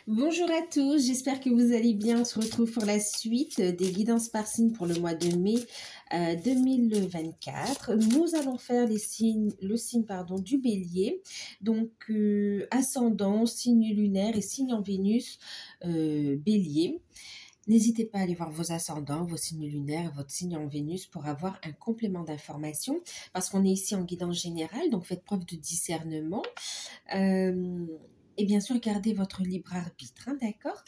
Bonjour à tous, j'espère que vous allez bien. On se retrouve pour la suite des guidances par signe pour le mois de mai 2024. Nous allons faire le signe du bélier, donc ascendant, signe lunaire et signe en Vénus bélier. N'hésitez pas à aller voir vos ascendants, vos signes lunaires, votre signe en Vénus pour avoir un complément d'information parce qu'on est ici en guidance générale, donc faites preuve de discernement. Et bien sûr, gardez votre libre arbitre, hein, d'accord.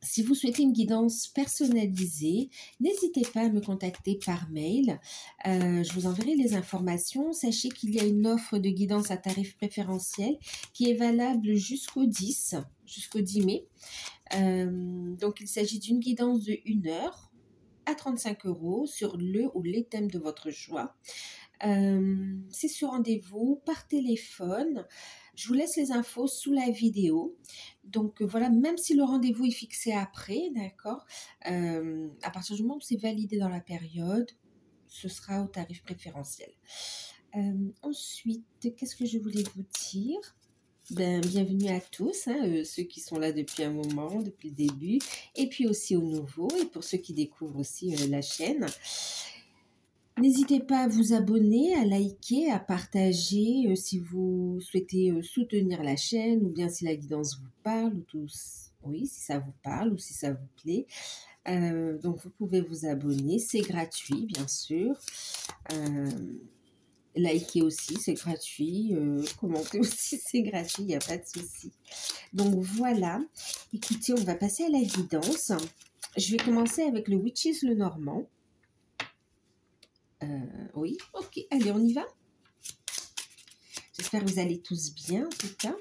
Si vous souhaitez une guidance personnalisée, n'hésitez pas à me contacter par mail. Je vous enverrai les informations. Sachez qu'il y a une offre de guidance à tarif préférentiel qui est valable jusqu'au 10 mai. Donc, il s'agit d'une guidance de 1 heure à 35 € sur le ou les thèmes de votre choix. C'est sur rendez-vous par téléphone. Je vous laisse les infos sous la vidéo. Donc voilà, même si le rendez-vous est fixé après, d'accord, à partir du moment où c'est validé dans la période, ce sera au tarif préférentiel. Ensuite, qu'est-ce que je voulais vous dire? Bienvenue à tous, hein, ceux qui sont là depuis un moment, depuis le début, et puis aussi aux nouveaux, et pour ceux qui découvrent aussi la chaîne. N'hésitez pas à vous abonner, à liker, à partager si vous souhaitez soutenir la chaîne ou bien si la guidance vous parle, oui, si ça vous parle ou si ça vous plaît. Donc vous pouvez vous abonner, c'est gratuit bien sûr. Liker aussi, c'est gratuit. Commenter aussi, c'est gratuit, il n'y a pas de souci. Donc voilà, écoutez, on va passer à la guidance. Je vais commencer avec le Witches le Normand. Oui, ok, allez, on y va. J'espère que vous allez tous bien, en tout cas.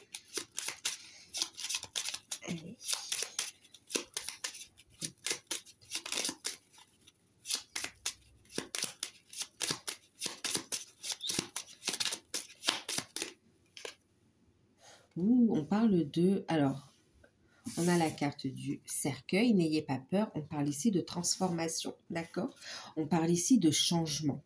Allez. On parle de... Alors, on a la carte du cercueil, n'ayez pas peur, on parle ici de transformation, d'accord? On parle ici de changement,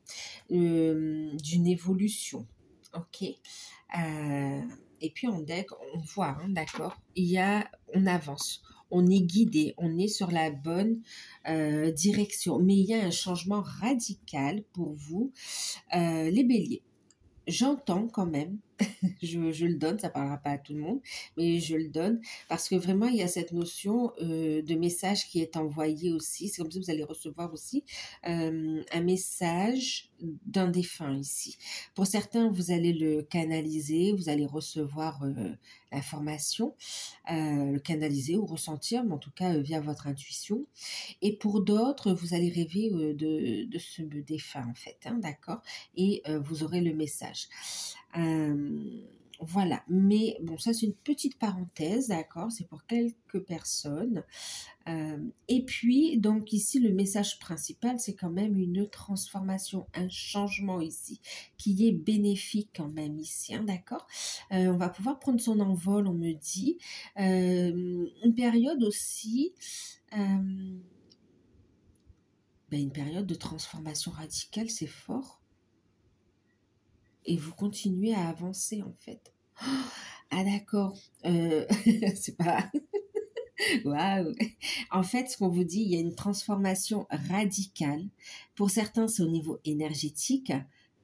d'une évolution, ok? Et puis on deck, on voit, hein, d'accord? On avance, on est guidé, on est sur la bonne direction, mais il y a un changement radical pour vous, les béliers. J'entends quand même, je le donne, ça ne parlera pas à tout le monde, mais je le donne parce que vraiment il y a cette notion de message qui est envoyé aussi. C'est comme si vous allez recevoir aussi un message d'un défunt ici. Pour certains, vous allez le canaliser, vous allez recevoir l'information, le canaliser ou ressentir, mais en tout cas via votre intuition. Et pour d'autres, vous allez rêver de ce défunt en fait, hein, d'accord? Et vous aurez le message. Voilà, mais bon, ça c'est une petite parenthèse, d'accord, c'est pour quelques personnes. Et puis, donc ici, le message principal, c'est quand même une transformation, un changement ici, qui est bénéfique quand même ici, hein, d'accord. On va pouvoir prendre son envol, on me dit. Une période aussi... une période de transformation radicale, c'est fort. Et vous continuez à avancer, en fait. Ah, d'accord. C'est pas... Waouh. En fait, ce qu'on vous dit, il y a une transformation radicale. Pour certains, c'est au niveau énergétique.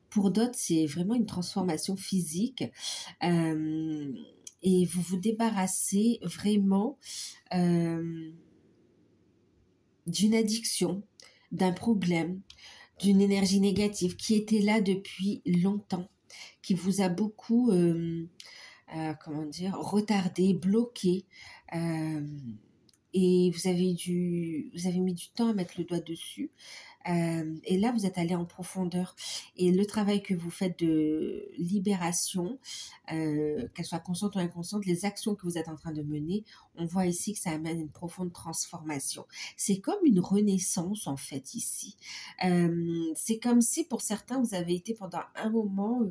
Pour d'autres, c'est vraiment une transformation physique. Et vous vous débarrassez vraiment d'une addiction, d'un problème, d'une énergie négative qui était là depuis longtemps, qui vous a beaucoup, retardé, bloqué, et vous avez mis du temps à mettre le doigt dessus. Et là, vous êtes allé en profondeur. Et le travail que vous faites de libération, qu'elle soit consciente ou inconsciente, les actions que vous êtes en train de mener, on voit ici que ça amène une profonde transformation. C'est comme une renaissance, en fait, ici. C'est comme si, pour certains, vous avez été pendant un moment...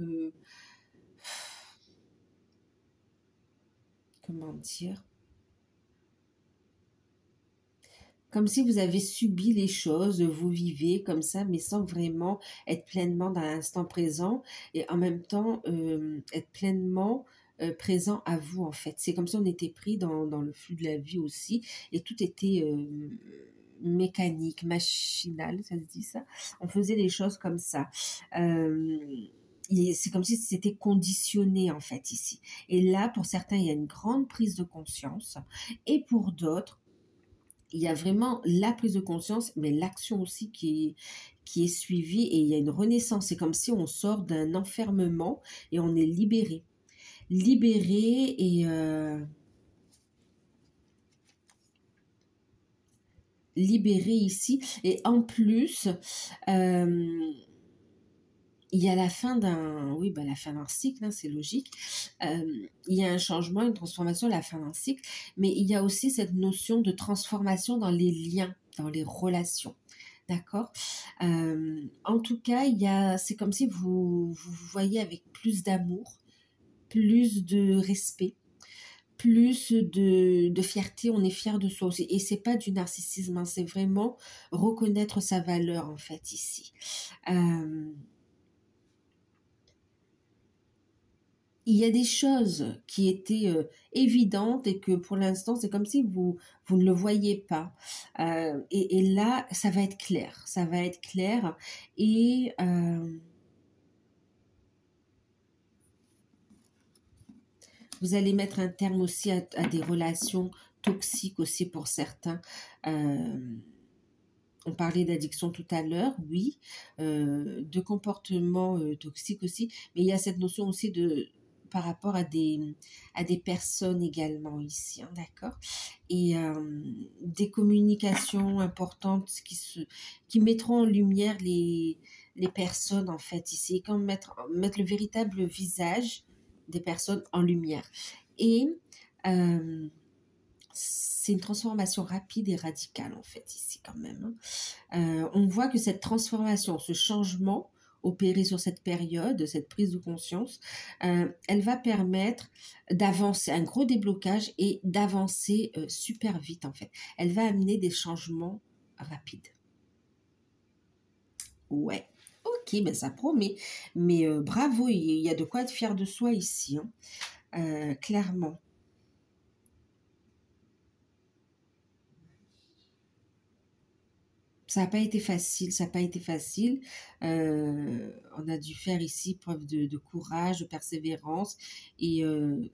comment dire, comme si vous avez subi les choses, vous vivez comme ça, mais sans vraiment être pleinement dans l'instant présent et en même temps être pleinement présent à vous, en fait. C'est comme si on était pris dans le flux de la vie aussi, et tout était mécanique, machinal, ça se dit ça? On faisait les choses comme ça. C'est comme si c'était conditionné, en fait, ici. Et là, pour certains, il y a une grande prise de conscience, et pour d'autres, il y a vraiment la prise de conscience, mais l'action aussi qui est suivie, et il y a une renaissance. C'est comme si on sort d'un enfermement et on est libéré. Libéré et libéré ici. Et en plus, il y a la fin d'un, oui, bah, la fin d'un cycle, hein, c'est logique. Il y a un changement, une transformation, la fin d'un cycle, mais il y a aussi cette notion de transformation dans les liens, dans les relations. D'accord. En tout cas, c'est comme si vous voyez avec plus d'amour, plus de respect, plus de fierté. On est fier de soi aussi. Et c'est pas du narcissisme, hein, c'est vraiment reconnaître sa valeur, en fait, ici. Il y a des choses qui étaient évidentes et que pour l'instant, c'est comme si vous ne le voyez pas. Et là, ça va être clair. Ça va être clair. Et vous allez mettre un terme aussi à des relations toxiques aussi pour certains. On parlait d'addiction tout à l'heure, oui, de comportements toxiques aussi, mais il y a cette notion aussi par rapport à des personnes également ici, hein, d'accord? Et des communications importantes qui mettront en lumière les personnes, en fait, ici, comme mettre le véritable visage des personnes en lumière. Et c'est une transformation rapide et radicale, en fait, ici, quand même, hein. On voit que cette transformation, ce changement opéré sur cette période, cette prise de conscience, elle va permettre d'avancer, un gros déblocage et d'avancer super vite, en fait. Elle va amener des changements rapides. Ouais, ok, ben ça promet. Mais bravo, il y a de quoi être fier de soi ici, hein. Clairement. Ça n'a pas été facile, ça n'a pas été facile. On a dû faire ici preuve de courage, de persévérance, et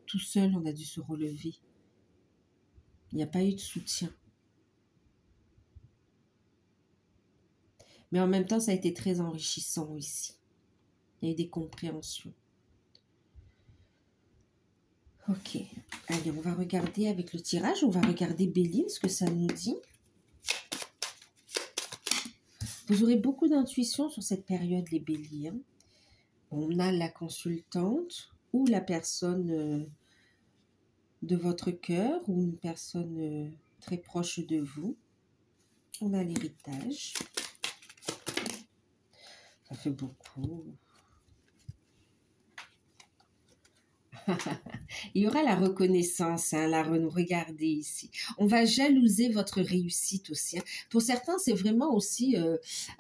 tout seul, on a dû se relever. Il n'y a pas eu de soutien. Mais en même temps, ça a été très enrichissant ici. Il y a eu des compréhensions. Ok, allez, on va regarder avec le tirage, on va regarder Béline, ce que ça nous dit. Vous aurez beaucoup d'intuition sur cette période, les béliers, hein. On a la consultante ou la personne de votre cœur ou une personne très proche de vous. On a l'héritage. Ça fait beaucoup. Il y aura la reconnaissance, hein, regardez ici. On va jalouser votre réussite aussi, hein. Pour certains, c'est vraiment aussi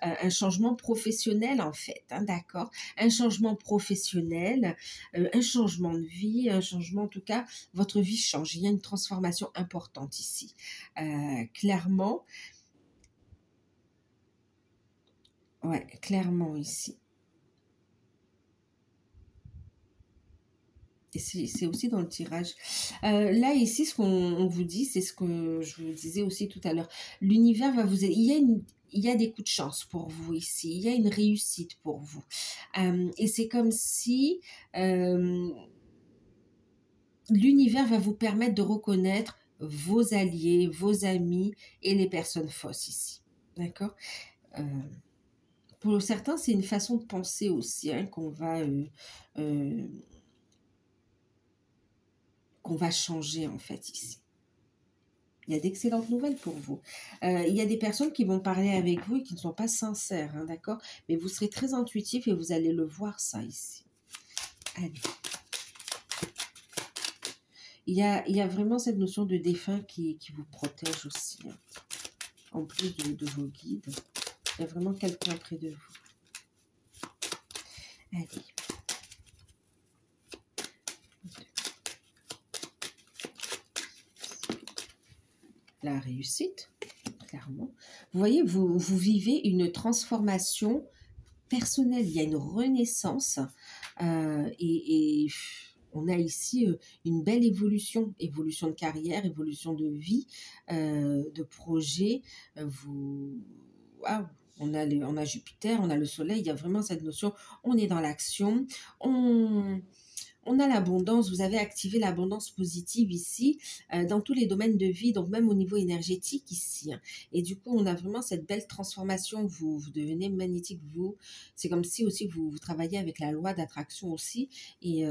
un changement professionnel, en fait, hein, d'accord? Un changement professionnel, un changement de vie, un changement, en tout cas, votre vie change. Il y a une transformation importante ici. Clairement, ouais, clairement ici. Et c'est aussi dans le tirage. Là, ici, ce qu'on vous dit, c'est ce que je vous disais aussi tout à l'heure. L'univers va vous aider. Il y a des coups de chance pour vous ici. Il y a une réussite pour vous. Et c'est comme si l'univers va vous permettre de reconnaître vos alliés, vos amis et les personnes fausses ici. D'accord? Pour certains, c'est une façon de penser aussi, hein, qu'on va changer, en fait, ici. Il y a d'excellentes nouvelles pour vous. Il y a des personnes qui vont parler avec vous et qui ne sont pas sincères, hein, d'accord? Mais vous serez très intuitif et vous allez le voir, ça, ici. Allez. Il y a vraiment cette notion de défunt qui vous protège aussi, hein. En plus de vos guides. Il y a vraiment quelqu'un près de vous. Allez. la réussite, clairement. Vous voyez, vous vivez une transformation personnelle, il y a une renaissance et on a ici une belle évolution, évolution de carrière, évolution de vie, de projet. Waouh, on a Jupiter, on a le Soleil, il y a vraiment cette notion, on est dans l'action, on a l'abondance, vous avez activé l'abondance positive ici, dans tous les domaines de vie, donc même au niveau énergétique ici, hein. Et du coup, on a vraiment cette belle transformation, vous devenez magnétique, c'est comme si aussi vous travaillez avec la loi d'attraction aussi, et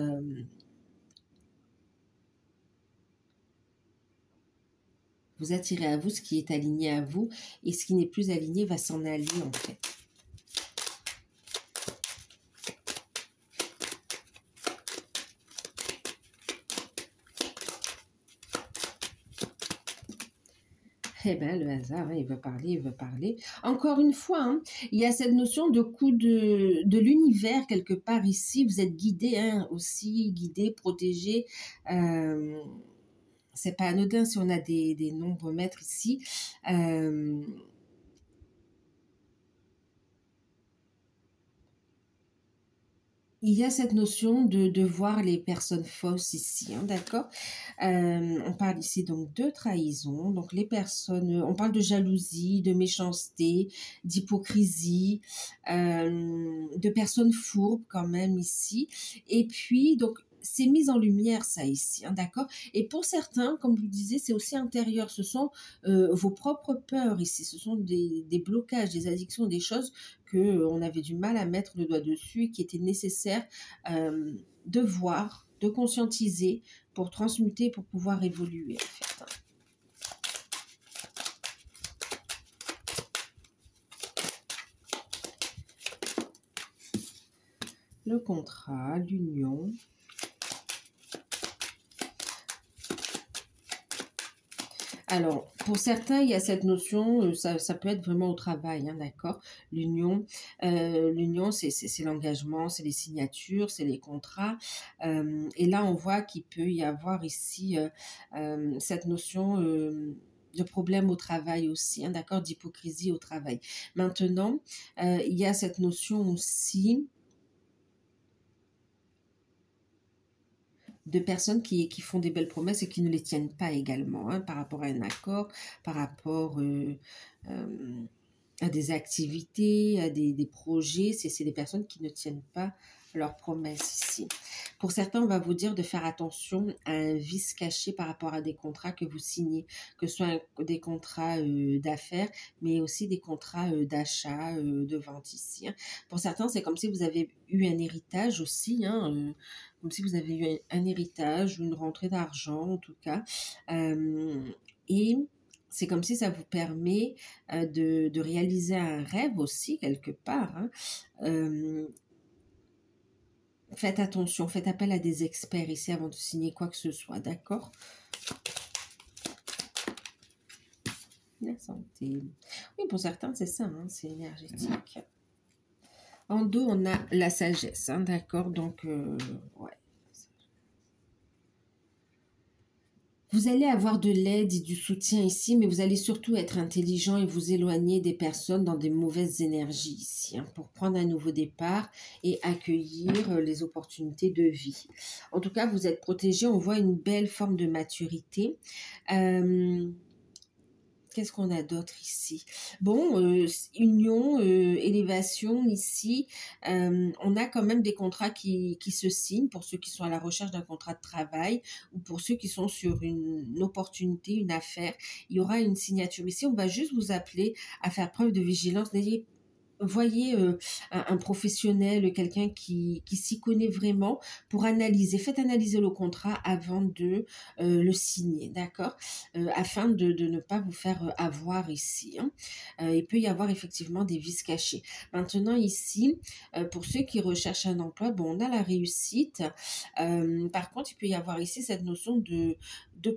vous attirez à vous ce qui est aligné à vous, et ce qui n'est plus aligné va s'en aller en fait. Eh bien, le hasard, hein, il veut parler, il veut parler. Encore une fois, hein, il y a cette notion de coup de l'univers quelque part ici. Vous êtes guidé, hein, aussi, guidé, protégé. C'est pas anodin si on a des nombres maîtres ici. Il y a cette notion de voir les personnes fausses ici, hein, d'accord. On parle ici donc de trahison, donc les personnes, on parle de jalousie, de méchanceté, d'hypocrisie, de personnes fourbes quand même ici. Et puis, donc, c'est mis en lumière ça ici, hein, d'accord. Et pour certains, comme je vous disais, c'est aussi intérieur, ce sont vos propres peurs ici, ce sont des blocages, des addictions, des choses qu'on avait du mal à mettre le doigt dessus et qui était nécessaire de voir, de conscientiser pour transmuter, pour pouvoir évoluer en fait. Le contrat, l'union. Alors, pour certains, il y a cette notion, ça peut être vraiment au travail, hein, d'accord. L'union, c'est l'engagement, c'est les signatures, c'est les contrats. Et là, on voit qu'il peut y avoir ici cette notion de problème au travail aussi, hein, d'accord, d'hypocrisie au travail. Maintenant, il y a cette notion aussi de personnes qui font des belles promesses et qui ne les tiennent pas également, hein, par rapport à un accord, par rapport à des activités, à des projets. C'est des personnes qui ne tiennent pas leurs promesses ici. Pour certains, on va vous dire de faire attention à un vice caché par rapport à des contrats que vous signez, que ce soit des contrats d'affaires, mais aussi des contrats d'achat, de vente ici, hein. Pour certains, c'est comme si vous avez eu un héritage aussi, hein, comme si vous avez eu un héritage ou une rentrée d'argent en tout cas. Et c'est comme si ça vous permet de réaliser un rêve aussi quelque part, hein. Faites attention, faites appel à des experts ici avant de signer quoi que ce soit, d'accord? La santé. Oui, pour certains, c'est ça, hein, c'est énergétique. En dos, on a la sagesse, hein, d'accord? Donc, ouais. Vous allez avoir de l'aide et du soutien ici, mais vous allez surtout être intelligent et vous éloigner des personnes dans des mauvaises énergies ici, hein, pour prendre un nouveau départ et accueillir les opportunités de vie. En tout cas, vous êtes protégé, on voit une belle forme de maturité. Qu'est-ce qu'on a d'autre ici? Bon, union, élévation ici. On a quand même des contrats qui se signent pour ceux qui sont à la recherche d'un contrat de travail ou pour ceux qui sont sur une opportunité, une affaire. Il y aura une signature ici. On va juste vous appeler à faire preuve de vigilance. Voyez un professionnel, quelqu'un qui s'y connaît vraiment pour analyser. Faites analyser le contrat avant de le signer, d'accord, afin de ne pas vous faire avoir ici, hein. Il peut y avoir effectivement des vices cachés. Maintenant ici, pour ceux qui recherchent un emploi, bon, on a la réussite. Par contre, il peut y avoir ici cette notion de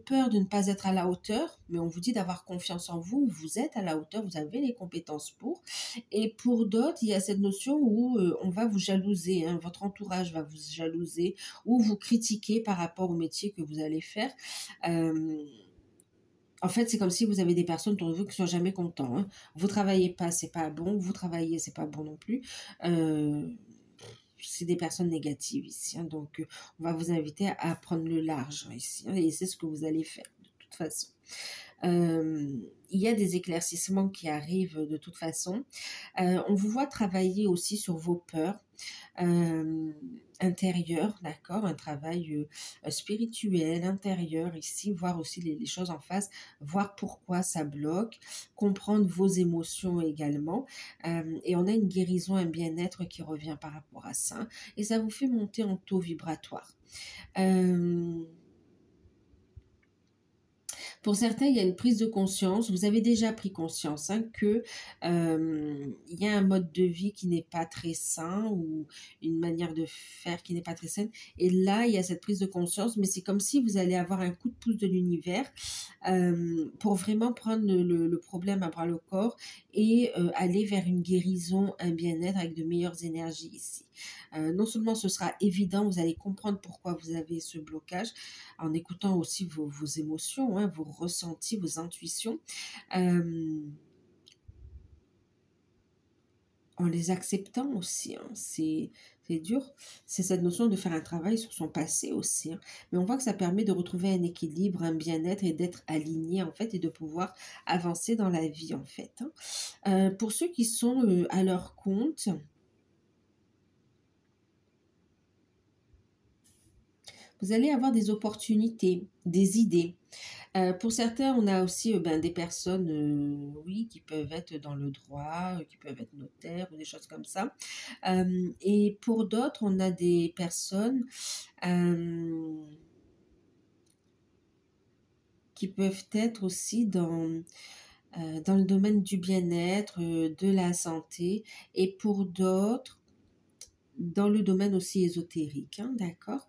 peur de ne pas être à la hauteur, mais on vous dit d'avoir confiance en vous, vous êtes à la hauteur, vous avez les compétences pour. Et pour d'autres, il y a cette notion où on va vous jalouser, hein, votre entourage va vous jalouser ou vous critiquer par rapport au métier que vous allez faire. En fait, c'est comme si vous avez des personnes autour de vous qui ne sont jamais contents, hein. Vous travaillez pas, c'est pas bon. Vous travaillez, c'est pas bon non plus. Euh, c'est des personnes négatives ici, hein. Donc, on va vous inviter à prendre le large, hein, ici, hein, et c'est ce que vous allez faire de toute façon. Il y a des éclaircissements qui arrivent de toute façon. On vous voit travailler aussi sur vos peurs intérieures, d'accord? Un travail spirituel, intérieur ici, voir aussi les choses en face, voir pourquoi ça bloque, comprendre vos émotions également. Et on a une guérison, un bien-être qui revient par rapport à ça. Et ça vous fait monter en taux vibratoire. Pour certains, il y a une prise de conscience. Vous avez déjà pris conscience, hein, que il y a un mode de vie qui n'est pas très sain ou une manière de faire qui n'est pas très saine. Et là, il y a cette prise de conscience, mais c'est comme si vous allez avoir un coup de pouce de l'univers pour vraiment prendre le problème à bras le corps et aller vers une guérison, un bien-être avec de meilleures énergies ici. Non seulement ce sera évident, vous allez comprendre pourquoi vous avez ce blocage, en écoutant aussi vos émotions, hein, vos ressentis, vos intuitions, en les acceptant aussi, hein. C'est dur, c'est cette notion de faire un travail sur son passé aussi, hein. Mais on voit que ça permet de retrouver un équilibre, un bien-être et d'être aligné en fait et de pouvoir avancer dans la vie en fait, hein. Pour ceux qui sont à leur compte, vous allez avoir des opportunités, des idées. Pour certains, on a aussi ben, des personnes, oui, qui peuvent être dans le droit, qui peuvent être notaires ou des choses comme ça. Et pour d'autres, on a des personnes qui peuvent être aussi dans le domaine du bien-être, de la santé, et pour d'autres, dans le domaine aussi ésotérique, hein, d'accord,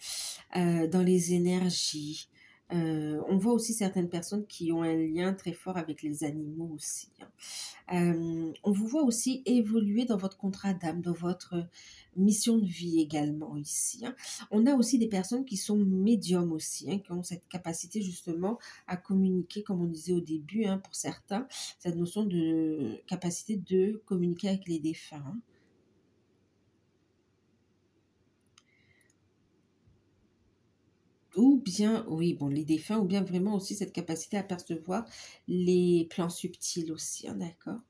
dans les énergies. On voit aussi certaines personnes qui ont un lien très fort avec les animaux aussi, hein. On vous voit aussi évoluer dans votre contrat d'âme, dans votre mission de vie également ici, hein. On a aussi des personnes qui sont médiums aussi, hein, qui ont cette capacité justement à communiquer, comme on disait au début, hein, pour certains, cette notion de capacité de communiquer avec les défunts, hein. Ou bien, oui, bon, les défunts, ou bien vraiment aussi cette capacité à percevoir les plans subtils aussi, hein, d'accord?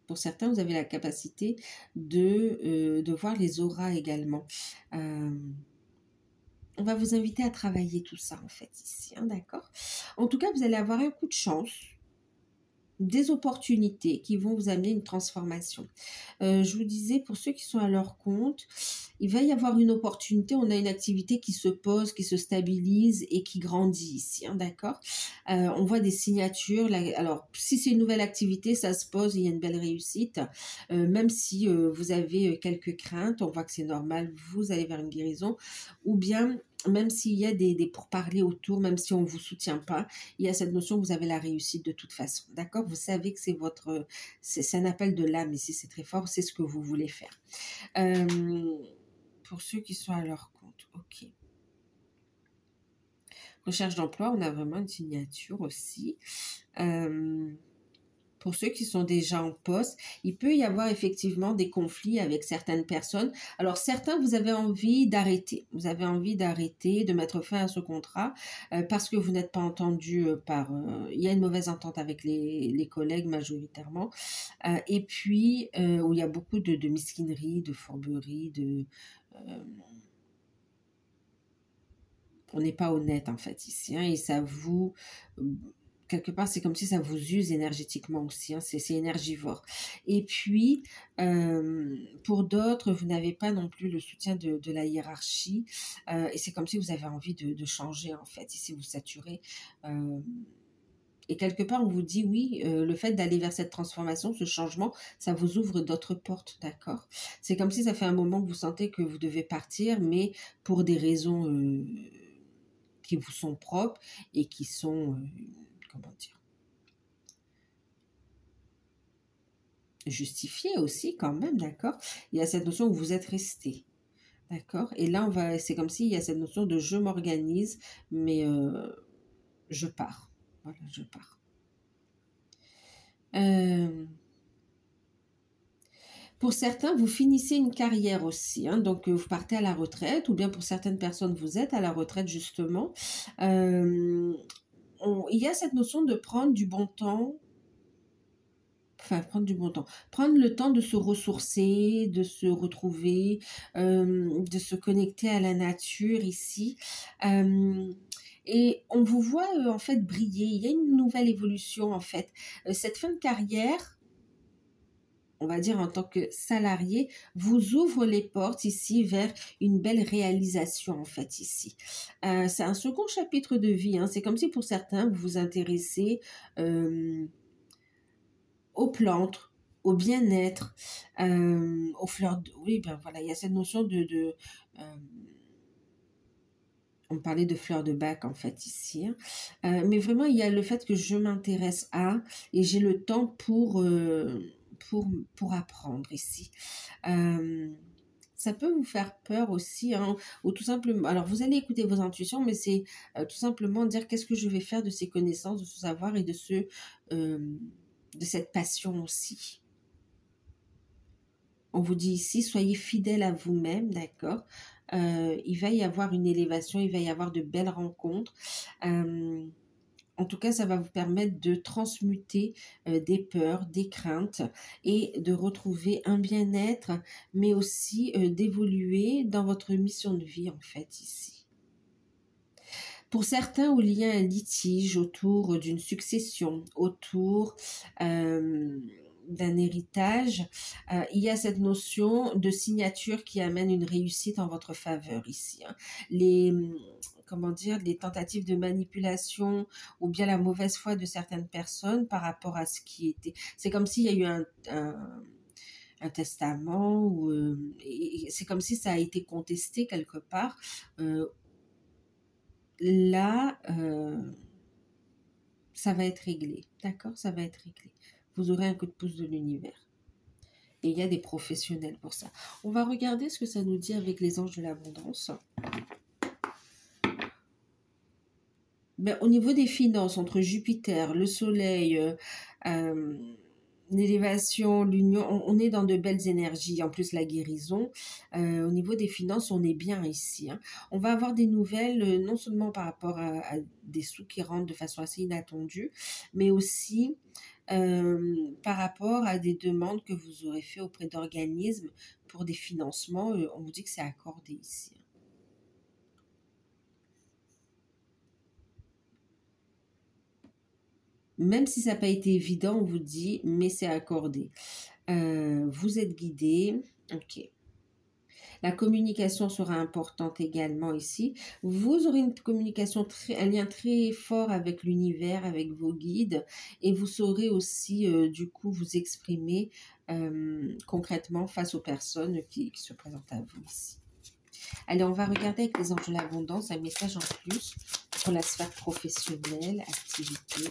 Pour certains, vous avez la capacité de voir les auras également. Euh, on va vous inviter à travailler tout ça, en fait, ici, hein, d'accord? En tout cas, vous allez avoir un coup de chance, des opportunités qui vont vous amener une transformation. Je vous disais, pour ceux qui sont à leur compte, il va y avoir une opportunité, on a une activité qui se pose, qui se stabilise et qui grandit ici, hein, d'accord? On voit des signatures, là, alors si c'est une nouvelle activité, ça se pose, il y a une belle réussite, même si vous avez quelques craintes, on voit que c'est normal, vous allez vers une guérison, ou bien même s'il y a des pourparlers autour, même si on ne vous soutient pas, il y a cette notion que vous avez la réussite de toute façon, d'accord? Vous savez que c'est un appel de l'âme ici, c'est très fort, c'est ce que vous voulez faire. Pour ceux qui sont à leur compte, ok. Recherche d'emploi, on a vraiment une signature aussi. Pour ceux qui sont déjà en poste, il peut y avoir effectivement des conflits avec certaines personnes. Alors certains, vous avez envie d'arrêter. Vous avez envie d'arrêter, de mettre fin à ce contrat parce que vous n'êtes pas entendu par... il y a une mauvaise entente avec les collègues majoritairement. Et puis, où il y a beaucoup de mesquinerie, de fourberie, on n'est pas honnête en fait ici, hein, et ça vous quelque part c'est comme si ça vous use énergétiquement aussi, hein, c'est énergivore. Et puis pour d'autres, vous n'avez pas non plus le soutien de la hiérarchie, et c'est comme si vous avez envie de changer en fait, ici vous saturez, et quelque part on vous dit oui, le fait d'aller vers cette transformation, ce changement, ça vous ouvre d'autres portes, d'accord? C'est comme si ça fait un moment que vous sentez que vous devez partir, mais pour des raisons qui vous sont propres et qui sont, comment dire, justifiées aussi quand même, d'accord? Il y a cette notion où vous êtes resté, d'accord? Et là, c'est comme s'il y a cette notion de je m'organise, mais je pars. Voilà, je pars. Pour certains, vous finissez une carrière aussi, hein, donc vous partez à la retraite, ou bien pour certaines personnes, vous êtes à la retraite justement. Il y a cette notion de prendre du bon temps, enfin prendre du bon temps, prendre le temps de se ressourcer, de se retrouver, de se connecter à la nature ici. Et on vous voit en fait briller, il y a une nouvelle évolution en fait. Cette fin de carrière, on va dire en tant que salarié, vous ouvre les portes ici vers une belle réalisation en fait ici. C'est un second chapitre de vie, hein. C'est comme si pour certains, vous vous intéressez aux plantes, au bien-être, aux fleurs. Oui, ben voilà, il y a cette notion on parlait de fleurs de bac en fait ici, hein. Mais vraiment, il y a le fait que je m'intéresse à et j'ai le temps pour apprendre ici. Ça peut vous faire peur aussi, hein, ou tout simplement, alors vous allez écouter vos intuitions, mais c'est tout simplement dire qu'est-ce que je vais faire de ces connaissances, de ce savoir et de cette passion aussi. On vous dit ici, soyez fidèle à vous-même, d'accord? Il va y avoir une élévation, il va y avoir de belles rencontres. En tout cas, ça va vous permettre de transmuter des peurs, des craintes et de retrouver un bien-être, mais aussi d'évoluer dans votre mission de vie, en fait, ici. Pour certains, où il y a un litige autour d'une succession, autour d'un héritage, il y a cette notion de signature qui amène une réussite en votre faveur ici, hein. Comment dire, les tentatives de manipulation ou bien la mauvaise foi de certaines personnes par rapport à ce qui était. C'est comme s'il y a eu un testament ou c'est comme si ça a été contesté quelque part. Là, ça va être réglé, d'accord? Ça va être réglé. Vous aurez un coup de pouce de l'univers. Et il y a des professionnels pour ça. On va regarder ce que ça nous dit avec les anges de l'abondance. Ben, au niveau des finances, entre Jupiter, le Soleil, l'élévation, l'union, on est dans de belles énergies, en plus la guérison. Au niveau des finances, on est bien ici, hein. On va avoir des nouvelles, non seulement par rapport à des sous qui rentrent de façon assez inattendue, mais aussi par rapport à des demandes que vous aurez fait auprès d'organismes pour des financements. On vous dit que c'est accordé ici. Même si ça n'a pas été évident, on vous dit, mais c'est accordé. Vous êtes guidé. Ok. La communication sera importante également ici. Vous aurez une communication, un lien très fort avec l'univers, avec vos guides. Et vous saurez aussi, du coup, vous exprimer concrètement face aux personnes qui se présentent à vous ici. Allez, on va regarder avec les anges de l'abondance un message en plus pour la sphère professionnelle, activité.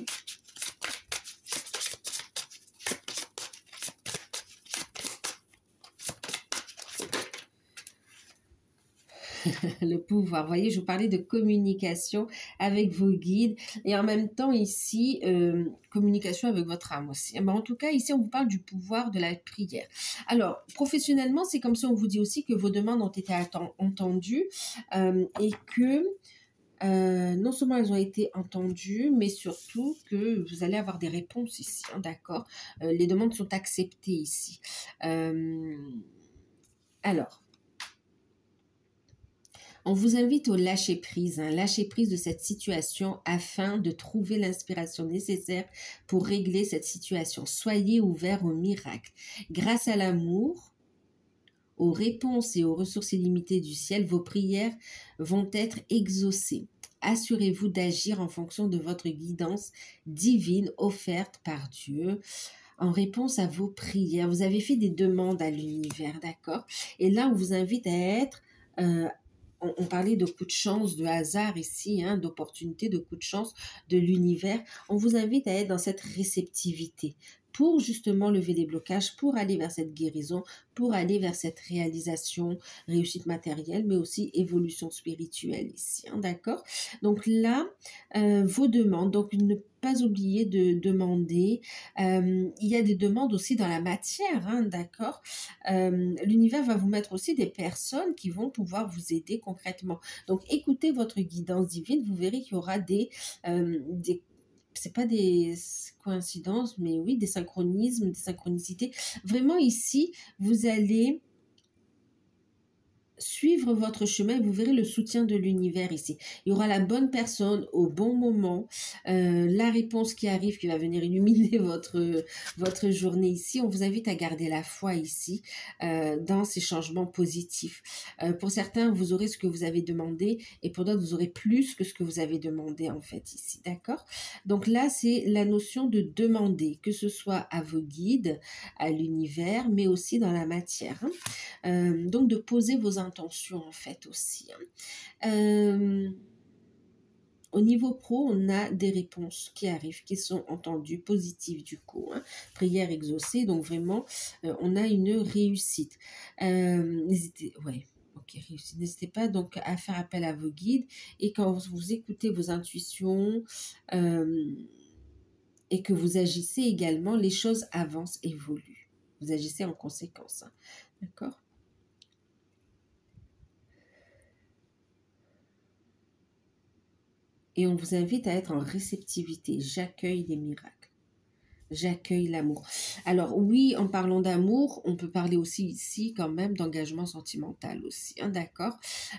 Le pouvoir. Vous voyez, je vous parlais de communication avec vos guides et en même temps ici, communication avec votre âme aussi. Mais en tout cas, ici, on vous parle du pouvoir de la prière. Alors, professionnellement, c'est comme si on vous dit aussi que vos demandes ont été entendues et que non seulement elles ont été entendues, mais surtout que vous allez avoir des réponses ici, hein, d'accord? Les demandes sont acceptées ici. Alors, on vous invite au lâcher-prise, hein, lâcher-prise de cette situation afin de trouver l'inspiration nécessaire pour régler cette situation. Soyez ouverts au miracle. Grâce à l'amour, aux réponses et aux ressources illimitées du ciel, vos prières vont être exaucées. Assurez-vous d'agir en fonction de votre guidance divine offerte par Dieu en réponse à vos prières. Vous avez fait des demandes à l'univers, d'accord? Et là, on vous invite à être... on parlait de coups de chance, de hasard ici, hein, d'opportunité, de coups de chance de l'univers. On vous invite à être dans cette réceptivité. pour justement lever les blocages, pour aller vers cette guérison, pour aller vers cette réalisation, réussite matérielle, mais aussi évolution spirituelle ici, hein, d'accord? Donc là, vos demandes, donc ne pas oublier de demander. Il y a des demandes aussi dans la matière, hein, d'accord? L'univers va vous mettre aussi des personnes qui vont pouvoir vous aider concrètement. Donc écoutez votre guidance divine, vous verrez qu'il y aura c'est pas des coïncidences, mais oui, des synchronismes, des synchronicités. Vraiment ici, vous allez suivre votre chemin et vous verrez le soutien de l'univers ici. Il y aura la bonne personne au bon moment, la réponse qui arrive qui va venir illuminer votre journée ici. On vous invite à garder la foi ici dans ces changements positifs. Pour certains, vous aurez ce que vous avez demandé et pour d'autres, vous aurez plus que ce que vous avez demandé en fait ici. D'accord? Donc là, c'est la notion de demander, que ce soit à vos guides, à l'univers, mais aussi dans la matière. Hein. Donc de poser vos intentions en fait aussi. Hein. Au niveau pro, on a des réponses qui arrivent, qui sont entendues, positives du coup. Hein. Prière exaucée, donc vraiment, on a une réussite. N'hésitez pas donc à faire appel à vos guides et quand vous écoutez vos intuitions et que vous agissez également, les choses avancent, évoluent. Vous agissez en conséquence. Hein. D'accord ? Et on vous invite à être en réceptivité. J'accueille les miracles. J'accueille l'amour. Alors oui, en parlant d'amour, on peut parler aussi ici quand même d'engagement sentimental aussi, hein, d'accord?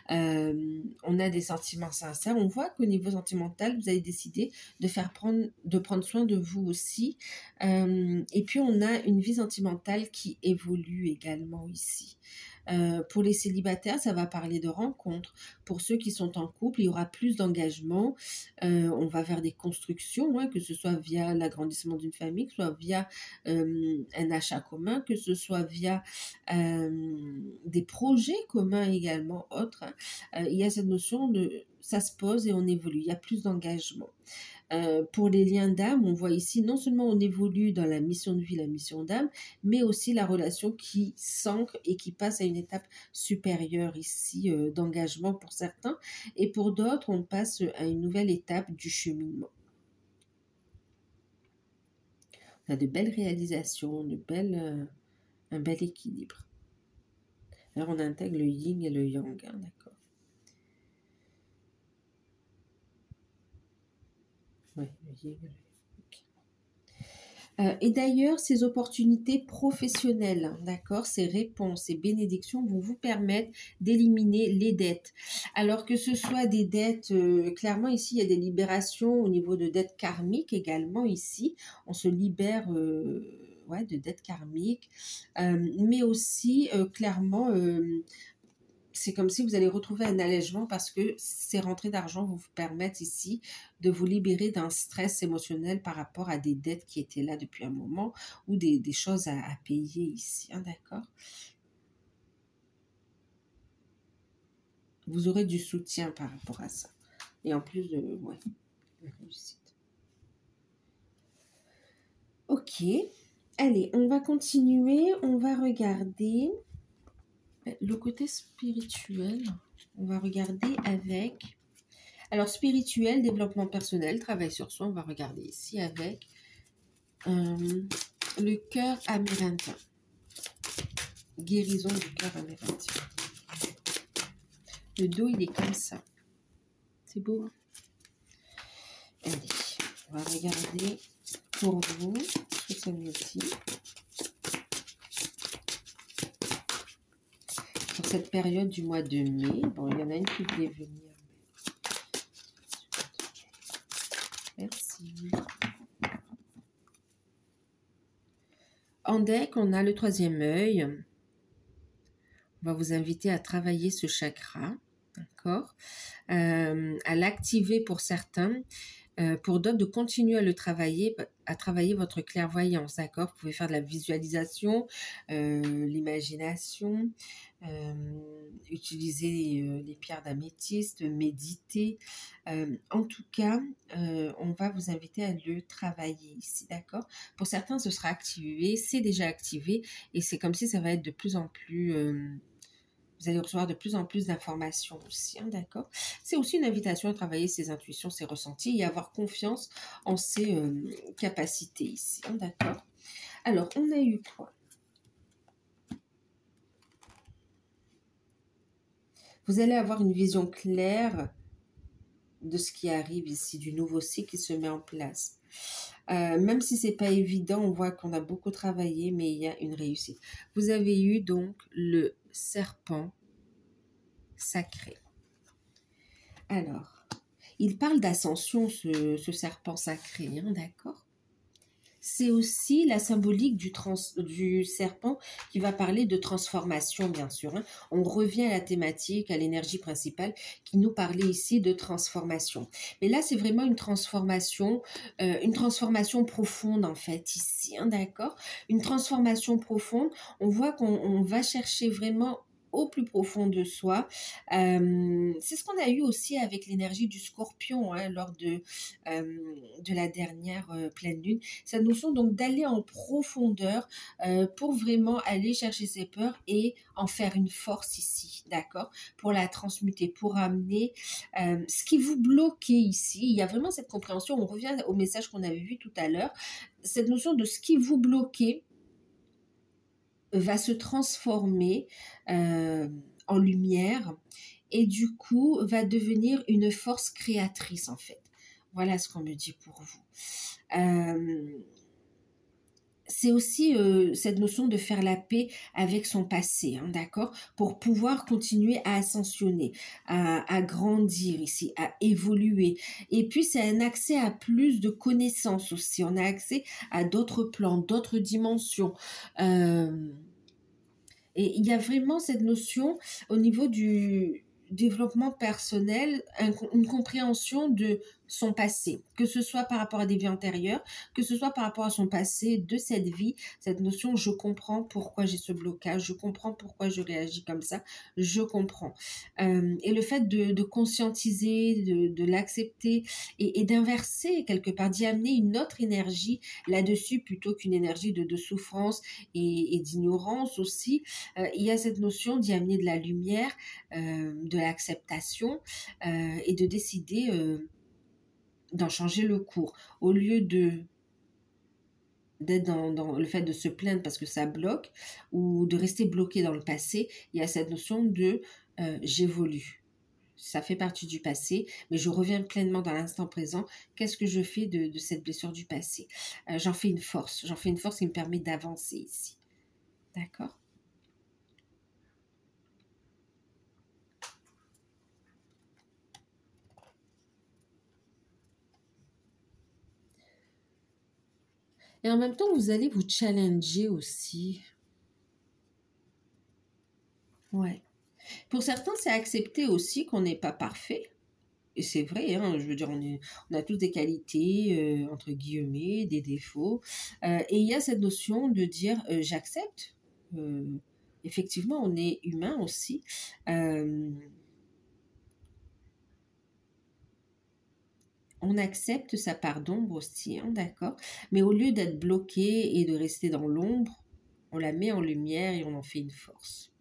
On a des sentiments sincères. On voit qu'au niveau sentimental, vous avez décidé de prendre soin de vous aussi. Et puis on a une vie sentimentale qui évolue également ici. Pour les célibataires, ça va parler de rencontres. Pour ceux qui sont en couple, il y aura plus d'engagement. On va vers des constructions, hein, que ce soit via l'agrandissement d'une famille, que ce soit via un achat commun, que ce soit via des projets communs également autres. Hein. Il y a cette notion de ça se pose et on évolue. Il y a plus d'engagement. Pour les liens d'âme, on voit ici non seulement on évolue dans la mission de vie, la mission d'âme, mais aussi la relation qui s'ancre et qui passe à une étape supérieure ici d'engagement pour certains. Et pour d'autres, on passe à une nouvelle étape du cheminement. On a de belles réalisations, un bel équilibre. Alors on intègre le yin et le yang, hein, d'accord. Oui, le yin et le yang. Et d'ailleurs, ces opportunités professionnelles, d'accord, ces réponses, ces bénédictions vont vous permettre d'éliminer les dettes. Alors que ce soit des dettes, clairement ici, il y a des libérations au niveau de dettes karmiques également ici. On se libère de dettes karmiques, mais aussi clairement... c'est comme si vous allez retrouver un allègement parce que ces rentrées d'argent vont vous permettre ici de vous libérer d'un stress émotionnel par rapport à des dettes qui étaient là depuis un moment ou des choses à payer ici, hein, d'accord? Vous aurez du soutien par rapport à ça. Et en plus de réussite. Ok, allez, on va continuer, on va regarder... Le côté spirituel, on va regarder avec... Alors, spirituel, développement personnel, travail sur soi, on va regarder ici avec le cœur amérindien. Guérison du cœur amérindien. Le dos, il est comme ça. C'est beau, hein? Allez, on va regarder pour vous ce que ça nous dit. Pour cette période du mois de mai, bon, il y en a une qui voulait venir. Merci. En deck, on a le troisième œil. On va vous inviter à travailler ce chakra, d'accord, à l'activer pour certains. Pour d'autres, de continuer à le travailler, à travailler votre clairvoyance, d'accord? Vous pouvez faire de la visualisation, l'imagination, utiliser les pierres d'améthyste, méditer. En tout cas, on va vous inviter à le travailler ici, d'accord? Pour certains, ce sera activé, c'est déjà activé, et c'est comme si ça va être de plus en plus... vous allez recevoir de plus en plus d'informations aussi, hein, d'accord? C'est aussi une invitation à travailler ses intuitions, ses ressentis et avoir confiance en ses capacités ici, hein, d'accord? Alors, on a eu quoi? Vous allez avoir une vision claire de ce qui arrive ici, du nouveau cycle qui se met en place. Même si c'est pas évident, on voit qu'on a beaucoup travaillé, mais il y a une réussite. Vous avez eu donc le serpent sacré. Alors, il parle d'ascension, ce serpent sacré, hein, d'accord? C'est aussi la symbolique du serpent qui va parler de transformation, bien sûr, hein. On revient à la thématique, à l'énergie principale qui nous parlait ici de transformation. Mais là, c'est vraiment une transformation profonde, en fait, ici, hein, d'accord? Une transformation profonde. On voit qu'on va chercher vraiment au plus profond de soi. C'est ce qu'on a eu aussi avec l'énergie du scorpion, hein, lors de la dernière pleine lune. Cette notion donc d'aller en profondeur pour vraiment aller chercher ses peurs et en faire une force ici, d'accord? Pour la transmuter, pour amener ce qui vous bloquait ici. Il y a vraiment cette compréhension, on revient au message qu'on avait vu tout à l'heure, cette notion de ce qui vous bloquait va se transformer en lumière et du coup va devenir une force créatrice en fait. Voilà ce qu'on me dit pour vous. C'est aussi cette notion de faire la paix avec son passé, hein, d'accord? Pour pouvoir continuer à ascensionner, à grandir ici, à évoluer. Et puis, c'est un accès à plus de connaissances aussi. On a accès à d'autres plans, d'autres dimensions. Et il y a vraiment cette notion au niveau du développement personnel, une compréhension de son passé, que ce soit par rapport à des vies antérieures, que ce soit par rapport à son passé de cette vie, cette notion je comprends pourquoi j'ai ce blocage, je comprends pourquoi je réagis comme ça, je comprends. Et le fait de conscientiser, de l'accepter et d'inverser quelque part, d'y amener une autre énergie là-dessus plutôt qu'une énergie de souffrance et d'ignorance aussi, il y a cette notion d'y amener de la lumière, de l'acceptation et de décider d'en changer le cours. Au lieu d'être dans le fait de se plaindre parce que ça bloque ou de rester bloqué dans le passé, il y a cette notion de j'évolue. Ça fait partie du passé, mais je reviens pleinement dans l'instant présent. Qu'est-ce que je fais de cette blessure du passé? J'en fais une force. J'en fais une force qui me permet d'avancer ici. D'accord? Et en même temps, vous allez vous challenger aussi. Ouais. Pour certains, c'est accepter aussi qu'on n'est pas parfait. Et c'est vrai, hein, je veux dire, on a tous des qualités, entre guillemets, des défauts. Et il y a cette notion de dire j'accepte. Euh, Effectivement, on est humain aussi. On accepte sa part d'ombre aussi, hein, d'accord? Mais au lieu d'être bloqué et de rester dans l'ombre, on la met en lumière et on en fait une force.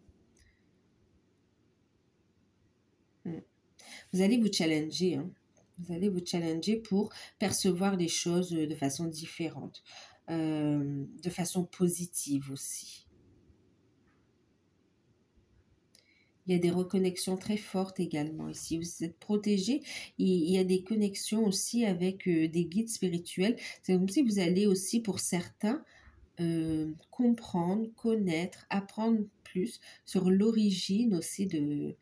Mm. Vous allez vous challenger, hein. Vous allez vous challenger pour percevoir les choses de façon différente, de façon positive aussi. Il y a des reconnexions très fortes également ici. Vous êtes protégé. Il y a des connexions aussi avec des guides spirituels. C'est comme si vous allez aussi, pour certains, comprendre, connaître, apprendre plus sur l'origine aussi de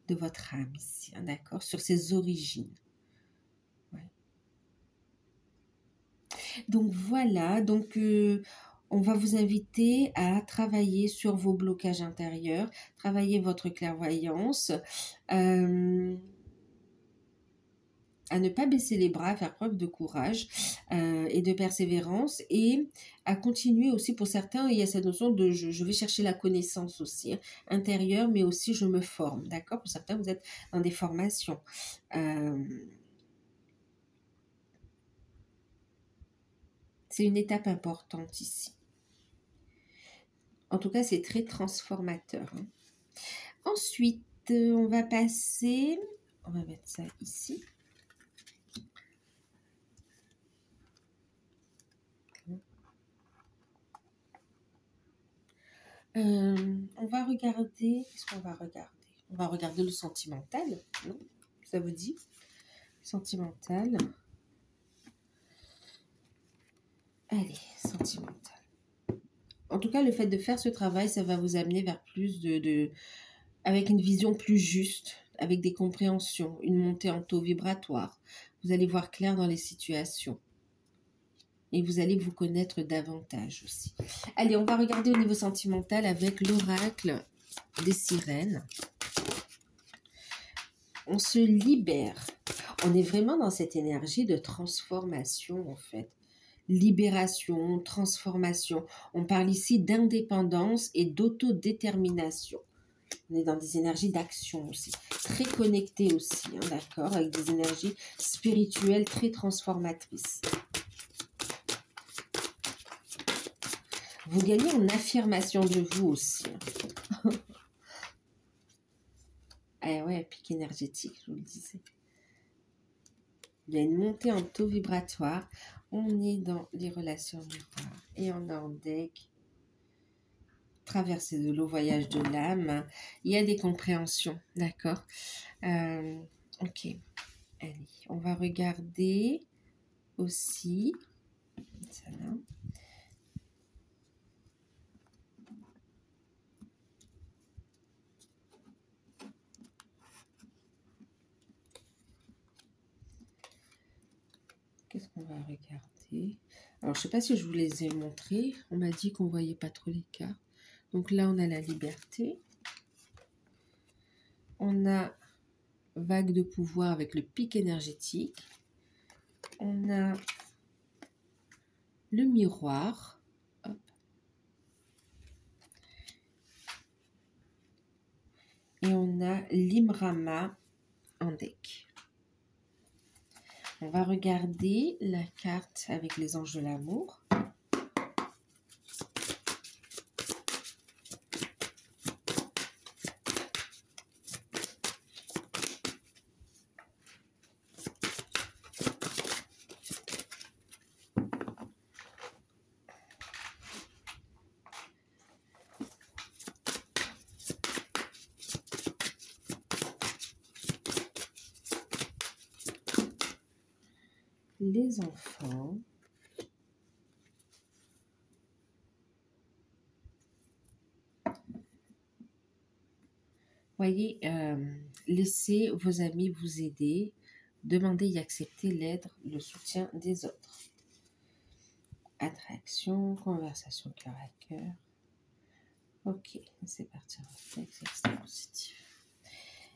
votre âme ici, hein, d'accord? Sur ses origines. Ouais. Donc voilà, donc on va vous inviter à travailler sur vos blocages intérieurs, travailler votre clairvoyance. à ne pas baisser les bras, à faire preuve de courage et de persévérance, et à continuer aussi. Pour certains, il y a cette notion de je vais chercher la connaissance aussi, hein, intérieure, mais aussi je me forme, d'accord? Pour certains, vous êtes dans des formations. C'est une étape importante ici. En tout cas, c'est très transformateur, hein. Ensuite, on va passer... On va mettre ça ici. On va regarder... Qu'est-ce qu'on va regarder? On va regarder le sentimental, non? Ça vous dit? Sentimental. Allez, sentimental. En tout cas, le fait de faire ce travail, ça va vous amener vers plus avec une vision plus juste, avec des compréhensions, une montée en taux vibratoire. Vous allez voir clair dans les situations. Et vous allez vous connaître davantage aussi. Allez, on va regarder au niveau sentimental avec l'oracle des sirènes. On se libère. On est vraiment dans cette énergie de transformation, en fait. Libération, transformation. On parle ici d'indépendance et d'autodétermination. On est dans des énergies d'action aussi, très connectées aussi, hein, d'accord, avec des énergies spirituelles très transformatrices. Vous gagnez en affirmation de vous aussi. Ah ouais, pic énergétique, je vous le disais. Il y a une montée en taux vibratoire. On est dans les relations miroirs. Et on a en deck traversée de l'eau, voyage de l'âme. Il y a des compréhensions, d'accord. Ok. Allez, on va regarder aussi. Ça là. Qu'est-ce qu'on va regarder? Alors, je ne sais pas si je vous les ai montrés. On m'a dit qu'on ne voyait pas trop les cartes. Donc là, on a la liberté. On a vague de pouvoir avec le pic énergétique. On a le miroir. Hop. Et on a l'Imrama en deck. On va regarder la carte avec les anges de l'amour. Les enfants. Voyez, laissez vos amis vous aider, demandez et acceptez l'aide, le soutien des autres. Attraction, conversation cœur à cœur. Ok, c'est parti. C'est extrêmement positif.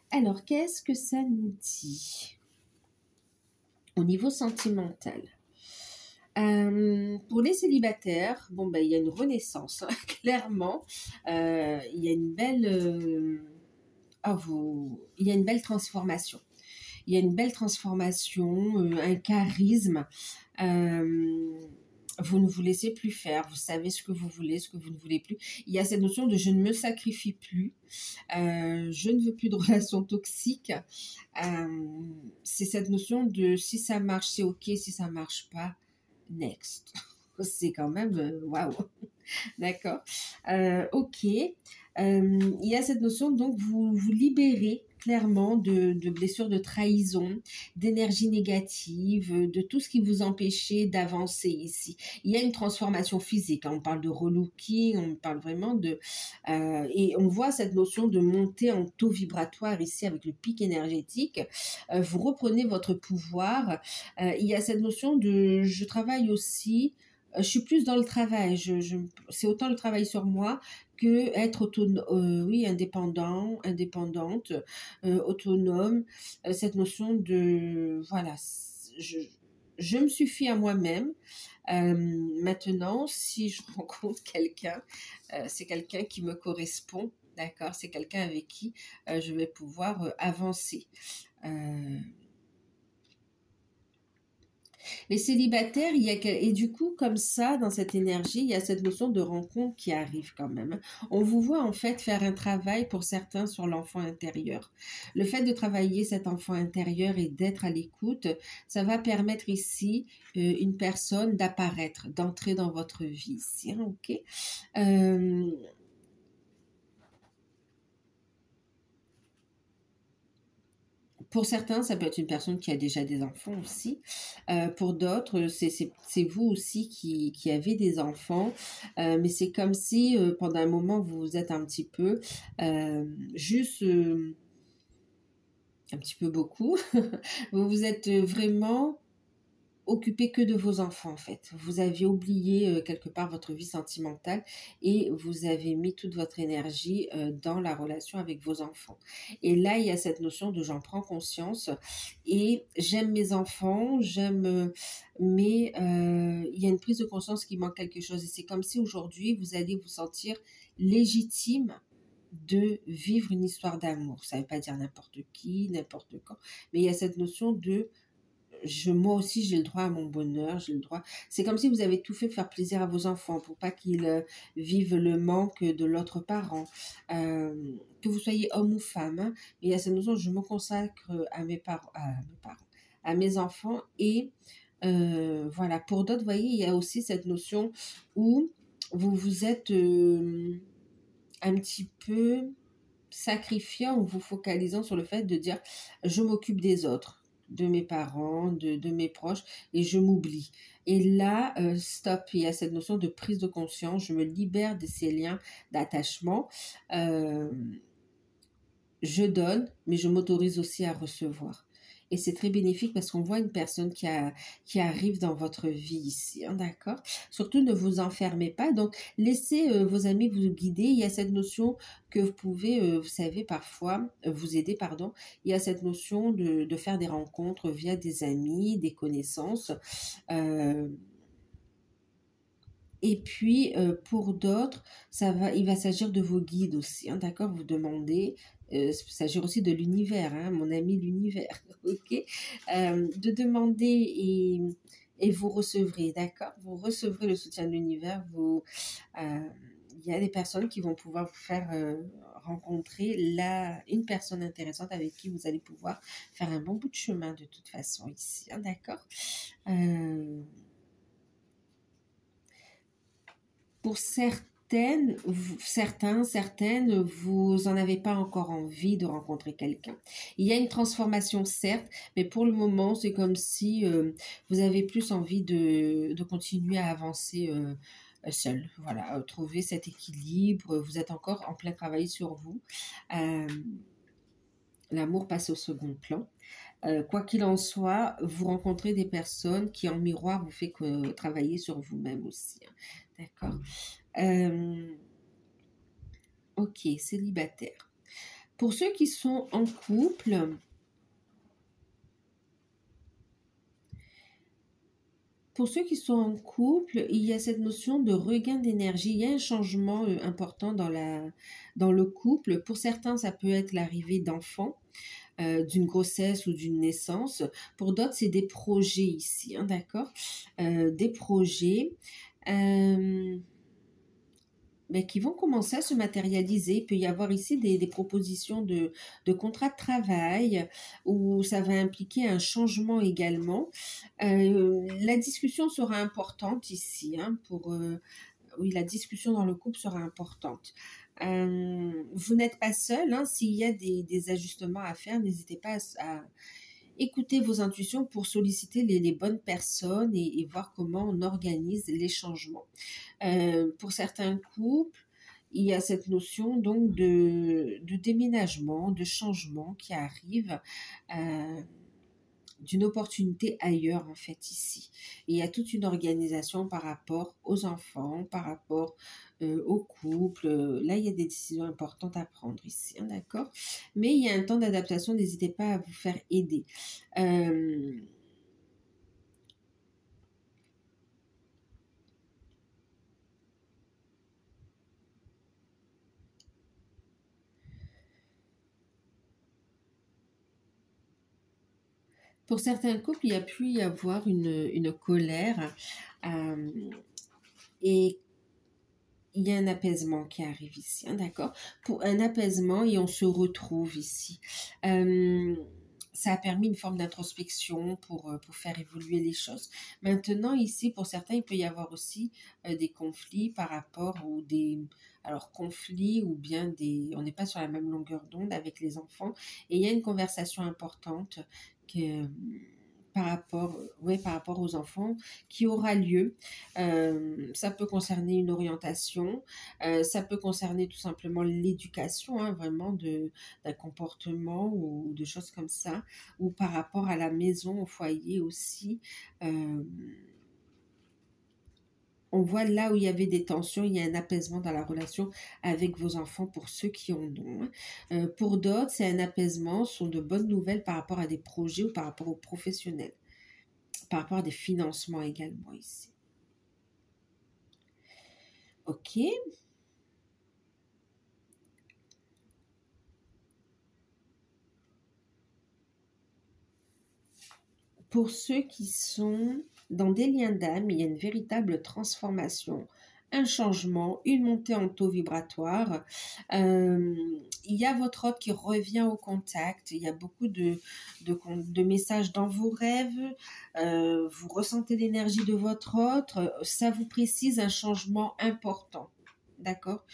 Alors, qu'est-ce que ça nous dit au niveau sentimental? Pour les célibataires, bon, ben, il y a une renaissance, hein, clairement. Il y a une belle... il y a une belle transformation. Il y a une belle transformation, un charisme. Vous ne vous laissez plus faire. Vous savez ce que vous voulez, ce que vous ne voulez plus. Il y a cette notion de je ne me sacrifie plus. Je ne veux plus de relations toxiques. C'est cette notion de si ça marche, c'est ok. Si ça marche pas, next. C'est quand même waouh. D'accord. Ok. Il y a cette notion, donc, vous vous libérez clairement de blessures de trahison, d'énergie négative, de tout ce qui vous empêchait d'avancer ici. Il y a une transformation physique, hein, on parle de relooking, on parle vraiment de... et on voit cette notion de montée en taux vibratoire ici avec le pic énergétique. Vous reprenez votre pouvoir. Il y a cette notion de... Je travaille aussi... Je suis plus dans le travail, c'est autant le travail sur moi que être oui, indépendante, autonome, cette notion de, voilà, je me suffis à moi-même. Maintenant, si je rencontre quelqu'un, c'est quelqu'un qui me correspond, d'accord? C'est quelqu'un avec qui je vais pouvoir avancer. Les célibataires, et du coup, comme ça, dans cette énergie, il y a cette notion de rencontre qui arrive quand même. On vous voit en fait faire un travail pour certains sur l'enfant intérieur. Le fait de travailler cet enfant intérieur et d'être à l'écoute, ça va permettre ici une personne d'apparaître, d'entrer dans votre vie ici, hein, ok? Pour certains, ça peut être une personne qui a déjà des enfants aussi. Pour d'autres, c'est vous aussi qui avez des enfants. Mais c'est comme si pendant un moment, vous vous êtes un petit peu, juste un petit peu beaucoup, vous vous êtes vraiment occupé que de vos enfants en fait. Vous aviez oublié quelque part votre vie sentimentale et vous avez mis toute votre énergie dans la relation avec vos enfants. Et là, il y a cette notion de j'en prends conscience et j'aime mes enfants, mais il y a une prise de conscience qui manque quelque chose. Et c'est comme si aujourd'hui, vous allez vous sentir légitime de vivre une histoire d'amour. Ça ne veut pas dire n'importe qui, n'importe quand, mais il y a cette notion de moi aussi, j'ai le droit à mon bonheur, j'ai le droit. C'est comme si vous avez tout fait pour faire plaisir à vos enfants, pour pas qu'ils vivent le manque de l'autre parent. Que vous soyez homme ou femme, hein, mais il y a cette notion, je me consacre à mes enfants. Et voilà, pour d'autres, vous voyez, il y a aussi cette notion où vous vous êtes un petit peu sacrifiant ou vous focalisant sur le fait de dire, je m'occupe des autres, de mes parents, de mes proches, et je m'oublie. Et là, stop, il y a cette notion de prise de conscience, je me libère de ces liens d'attachement, je donne, mais je m'autorise aussi à recevoir. Et c'est très bénéfique parce qu'on voit une personne qui arrive dans votre vie ici, hein, d'accord? Surtout, ne vous enfermez pas. Donc, laissez vos amis vous guider. Il y a cette notion que vous pouvez, vous savez, parfois, vous aider, pardon. Il y a cette notion de faire des rencontres via des amis, des connaissances. Euh, et puis, pour d'autres, il va s'agir de vos guides aussi, hein, d'accord? Vous demandez, il s'agir aussi de l'univers, hein, mon ami l'univers, ok? De demander et vous recevrez, d'accord? Vous recevrez le soutien de l'univers. Il y a des personnes qui vont pouvoir vous faire rencontrer une personne intéressante avec qui vous allez pouvoir faire un bon bout de chemin de toute façon ici, hein, d'accord? Pour certaines, certaines, vous n'en avez pas encore envie de rencontrer quelqu'un. Il y a une transformation, certes, mais pour le moment, c'est comme si vous avez plus envie de continuer à avancer seul. Voilà, trouver cet équilibre. Vous êtes encore en plein travail sur vous. L'amour passe au second plan. Quoi qu'il en soit, vous rencontrez des personnes qui, en miroir, vous fait travailler sur vous-même aussi, hein. D'accord? Ok, célibataire. Pour ceux qui sont en couple, il y a cette notion de regain d'énergie. Il y a un changement important dans le couple. Pour certains, ça peut être l'arrivée d'enfants, d'une grossesse ou d'une naissance. Pour d'autres, c'est des projets ici, hein, d'accord? Des projets qui vont commencer à se matérialiser. Il peut y avoir ici des propositions de contrats de travail où ça va impliquer un changement également. La discussion sera importante ici, hein, oui, la discussion dans le couple sera importante. Vous n'êtes pas seul, hein, s'il y a des ajustements à faire, n'hésitez pas à écouter vos intuitions pour solliciter les bonnes personnes et voir comment on organise les changements. Pour certains couples, il y a cette notion donc de déménagement, de changement qui arrive. d'une opportunité ailleurs en fait ici. Et il y a toute une organisation par rapport aux enfants, par rapport au couple. Là, il y a des décisions importantes à prendre ici, hein, d'accord? Mais il y a un temps d'adaptation, n'hésitez pas à vous faire aider. Pour certains couples, il y a pu y avoir une colère et il y a un apaisement qui arrive ici, hein, d'accord? Pour un apaisement et on se retrouve ici. Ça a permis une forme d'introspection pour faire évoluer les choses. Maintenant, ici, pour certains, il peut y avoir aussi des conflits par rapport ou des... Alors, conflits ou bien des... On n'est pas sur la même longueur d'onde avec les enfants. Et il y a une conversation importante que par rapport aux enfants qui aura lieu. Ça peut concerner une orientation, ça peut concerner tout simplement l'éducation, hein, vraiment d'un comportement ou de choses comme ça, ou par rapport à la maison, au foyer aussi. Euh, on voit là où il y avait des tensions, il y a un apaisement dans la relation avec vos enfants pour ceux qui en ont, hein. Pour d'autres, c'est un apaisement, ce sont de bonnes nouvelles par rapport à des projets ou par rapport aux professionnels, par rapport à des financements également ici. Ok. Pour ceux qui sont dans des liens d'âme, il y a une véritable transformation, un changement, une montée en taux vibratoire. Il y a votre hôte qui revient au contact. Il y a beaucoup de messages dans vos rêves. Vous ressentez l'énergie de votre hôte. Ça vous précise un changement important. D'accord.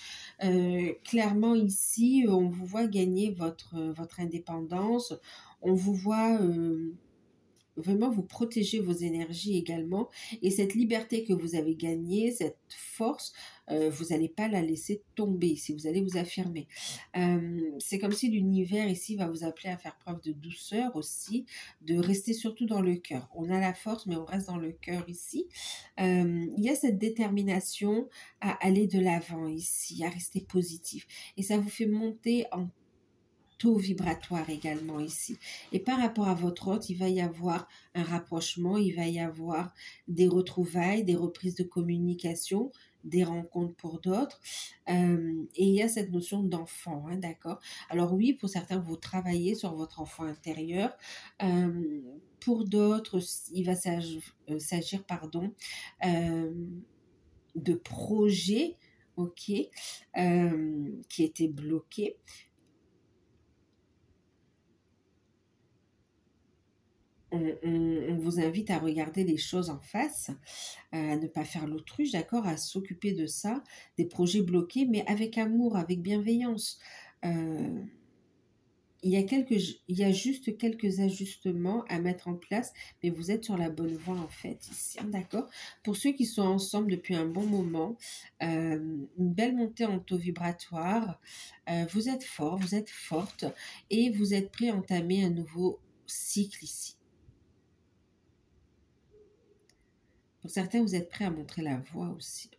Clairement ici, on vous voit gagner votre indépendance. On vous voit vraiment vous protéger vos énergies également. Et cette liberté que vous avez gagnée, cette force, vous n'allez pas la laisser tomber ici, vous allez vous affirmer. C'est comme si l'univers ici va vous appeler à faire preuve de douceur aussi, de rester surtout dans le cœur. On a la force, mais on reste dans le cœur ici. Il y a cette détermination à aller de l'avant ici, à rester positif. Et ça vous fait monter en taux vibratoire également ici. Et par rapport à votre hôte, il va y avoir un rapprochement, il va y avoir des retrouvailles, des reprises de communication, des rencontres pour d'autres. Et il y a cette notion d'enfant, hein, d'accord? Alors oui, pour certains, vous travaillez sur votre enfant intérieur. Pour d'autres, il va s'agir, pardon, de projets, ok, qui étaient bloqués. On vous invite à regarder les choses en face, à ne pas faire l'autruche, d'accord, à s'occuper de ça, des projets bloqués, mais avec amour, avec bienveillance. Euh, il y a juste quelques ajustements à mettre en place, mais vous êtes sur la bonne voie en fait ici, hein, d'accord. Pour ceux qui sont ensemble depuis un bon moment, une belle montée en taux vibratoire, vous êtes fort, vous êtes forte et vous êtes prêt à entamer un nouveau cycle ici. Pour certains, vous êtes prêts à montrer la voie aussi.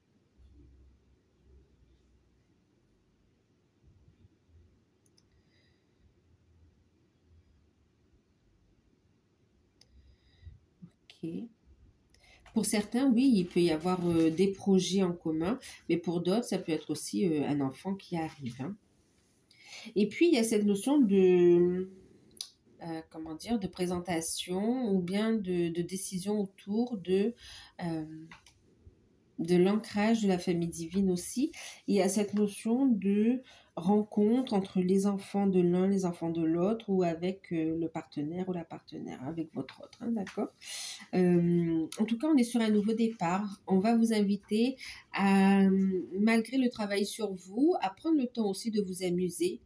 Ok. Pour certains, oui, il peut y avoir des projets en commun, mais pour d'autres, ça peut être aussi un enfant qui arrive, hein. Et puis, il y a cette notion de, comment dire, de présentation ou bien de décision autour euh, de l'ancrage de la famille divine aussi. Il y a cette notion de rencontre entre les enfants de l'un, les enfants de l'autre, ou avec le partenaire ou la partenaire, avec votre autre, hein, d'accord. En tout cas, on est sur un nouveau départ. On va vous inviter à, malgré le travail sur vous, à prendre le temps aussi de vous amuser,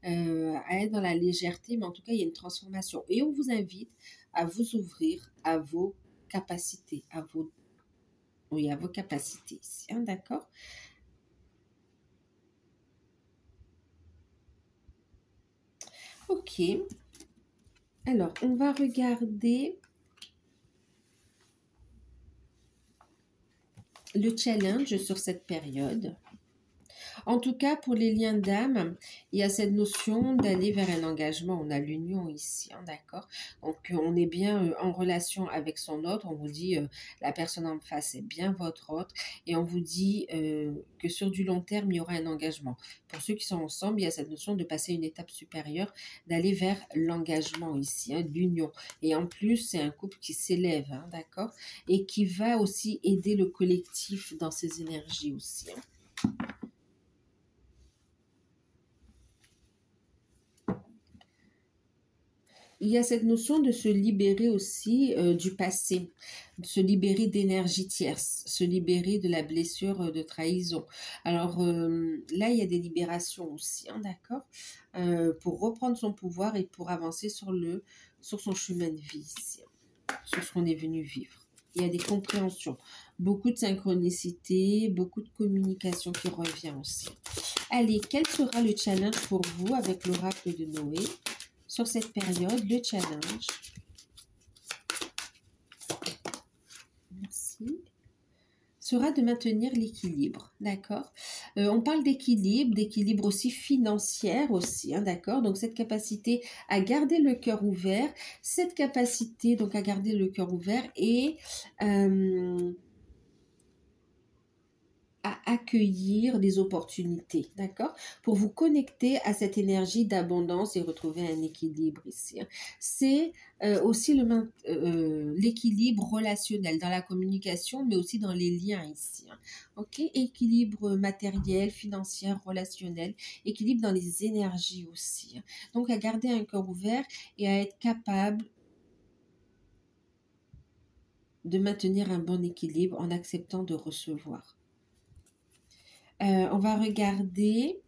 à être dans la légèreté, mais en tout cas, il y a une transformation. Et on vous invite à vous ouvrir à vos capacités, oui, à vos capacités ici, hein, d'accord? Ok. Alors, on va regarder le challenge sur cette période. En tout cas, pour les liens d'âme, il y a cette notion d'aller vers un engagement. On a l'union ici, hein, d'accord? Donc, on est bien en relation avec son autre. On vous dit, la personne en face est bien votre autre. Et on vous dit que sur du long terme, il y aura un engagement. Pour ceux qui sont ensemble, il y a cette notion de passer une étape supérieure, d'aller vers l'engagement ici, hein, l'union. Et en plus, c'est un couple qui s'élève, hein, d'accord? Et qui va aussi aider le collectif dans ses énergies aussi, hein. Il y a cette notion de se libérer aussi du passé, de se libérer d'énergie tierce, se libérer de la blessure de trahison. Alors là, il y a des libérations aussi, hein, d'accord, pour reprendre son pouvoir et pour avancer sur son chemin de vie ici, hein, sur ce qu'on est venu vivre. Il y a des compréhensions, beaucoup de synchronicité, beaucoup de communication qui revient aussi. Allez, quel sera le challenge pour vous avec l'oracle de Noé sur cette période? Le challenge, merci, sera de maintenir l'équilibre, d'accord? On parle d'équilibre aussi financier aussi, hein, d'accord? Donc cette capacité à garder le cœur ouvert, cette capacité donc à garder le cœur ouvert et à accueillir des opportunités, d'accord? Pour vous connecter à cette énergie d'abondance et retrouver un équilibre ici, hein. C'est aussi l'équilibre relationnel dans la communication, mais aussi dans les liens ici, hein. Ok? Équilibre matériel, financier, relationnel, équilibre dans les énergies aussi, hein. Donc à garder un cœur ouvert et à être capable de maintenir un bon équilibre en acceptant de recevoir. On va regarder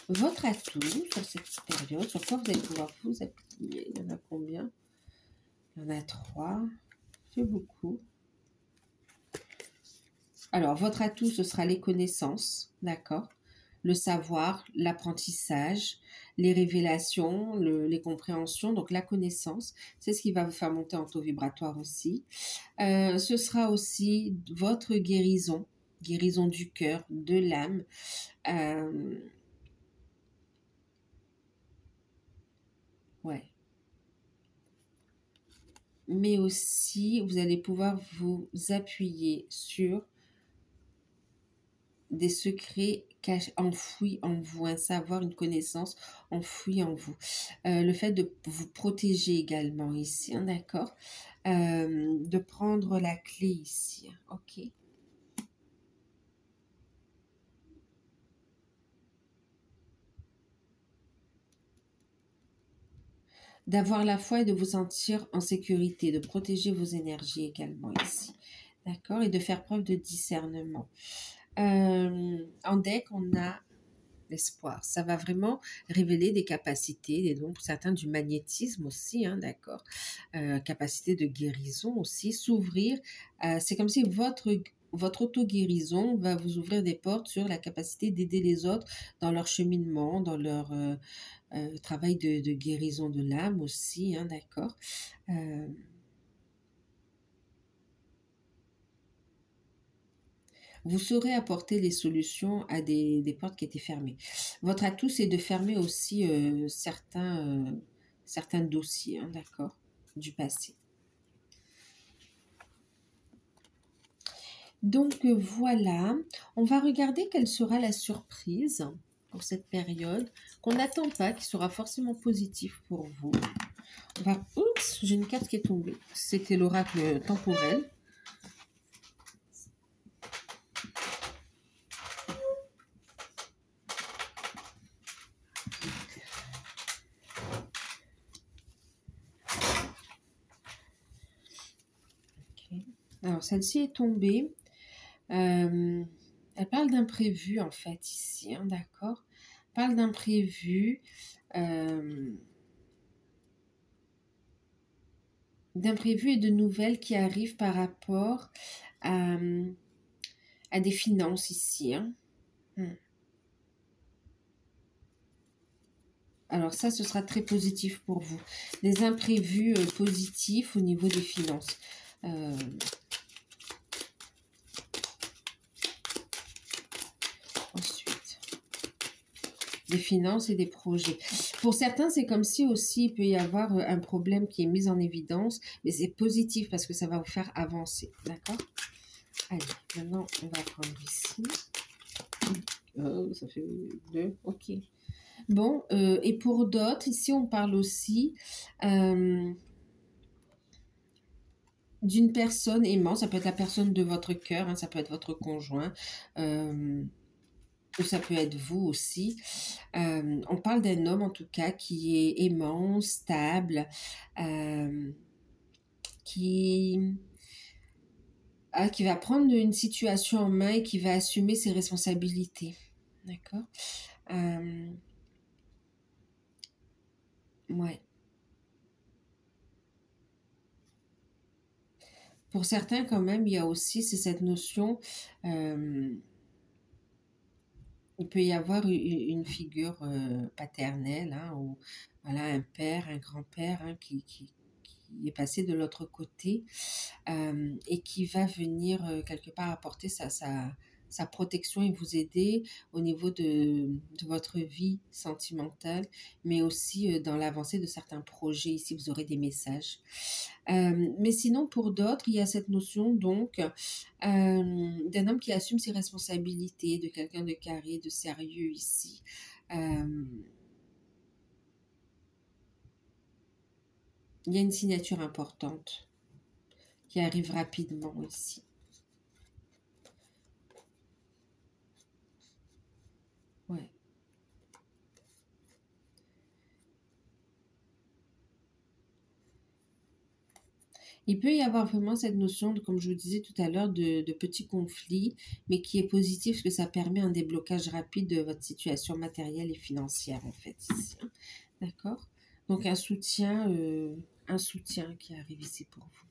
votre atout sur cette période, sur quoi vous allez pouvoir vous appuyer. Il y en a combien? Il y en a 3, c'est beaucoup. Alors, votre atout, ce sera les connaissances, d'accord? Le savoir, l'apprentissage, les révélations, les compréhensions, donc la connaissance, c'est ce qui va vous faire monter en taux vibratoire aussi. Ce sera aussi votre guérison du cœur, de l'âme. Ouais. Mais aussi, vous allez pouvoir vous appuyer sur des secrets enfouis en vous, un savoir, une connaissance enfouie en vous. Le fait de vous protéger également ici, hein, d'accord? De prendre la clé ici, ok? D'avoir la foi et de vous sentir en sécurité, de protéger vos énergies également ici, d'accord? Et de faire preuve de discernement. En deck, on a l'espoir. Ça va vraiment révéler des capacités, des dons, pour certains du magnétisme aussi, hein, d'accord. Capacité de guérison aussi, s'ouvrir. C'est comme si votre auto-guérison va vous ouvrir des portes sur la capacité d'aider les autres dans leur cheminement, dans leur travail de guérison de l'âme aussi, hein, d'accord. Vous saurez apporter les solutions à des portes qui étaient fermées. Votre atout, c'est de fermer aussi certains dossiers, hein, d'accord, du passé. Donc voilà, on va regarder quelle sera la surprise pour cette période qu'on n'attend pas, qui sera forcément positif pour vous. Oups, j'ai une carte qui est tombée. C'était l'oracle temporel. Alors, celle-ci est tombée. Elle parle d'imprévu, en fait, ici, hein, d'accord? Parle d'imprévu. D'imprévus et de nouvelles qui arrivent par rapport à des finances ici, hein. Alors ça, ce sera très positif pour vous. Des imprévus positifs au niveau des finances. Ensuite, des finances et des projets. Pour certains, c'est comme si aussi il peut y avoir un problème qui est mis en évidence, mais c'est positif parce que ça va vous faire avancer. D'accord? Allez, maintenant, on va prendre ici. Oh, ça fait 2, ok. Bon, et pour d'autres, ici, on parle aussi d'une personne aimante. Ça peut être la personne de votre cœur, hein, ça peut être votre conjoint, ou ça peut être vous aussi. On parle d'un homme, en tout cas, qui est aimant, stable, qui va prendre une situation en main et qui va assumer ses responsabilités. D'accord? Ouais. Pour certains, quand même, il y a aussi cette notion, il peut y avoir une figure paternelle, hein, ou voilà, un père, un grand-père, hein, qui est passé de l'autre côté et qui va venir quelque part apporter sa protection et vous aider au niveau de votre vie sentimentale, mais aussi dans l'avancée de certains projets. Ici, vous aurez des messages. Mais sinon, pour d'autres, il y a cette notion donc d'un homme qui assume ses responsabilités, de quelqu'un de carré, de sérieux ici. Il y a une signature importante qui arrive rapidement ici. Ouais. Il peut y avoir vraiment cette notion, comme je vous disais tout à l'heure, de petits conflits, mais qui est positif parce que ça permet un déblocage rapide de votre situation matérielle et financière, en fait, ici. D'accord? Donc, un soutien qui arrive ici pour vous.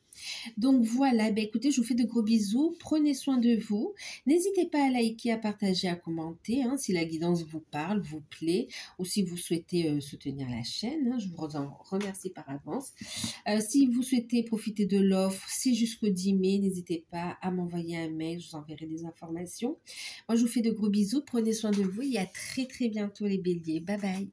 Donc voilà, ben écoutez, je vous fais de gros bisous, prenez soin de vous, n'hésitez pas à liker, à partager, à commenter, hein, si la guidance vous parle, vous plaît, ou si vous souhaitez soutenir la chaîne, hein, je vous en remercie par avance. Si vous souhaitez profiter de l'offre, c'est jusqu'au 10 mai, n'hésitez pas à m'envoyer un mail, je vous enverrai des informations. Moi, je vous fais de gros bisous, prenez soin de vous et à très très bientôt les béliers, bye bye.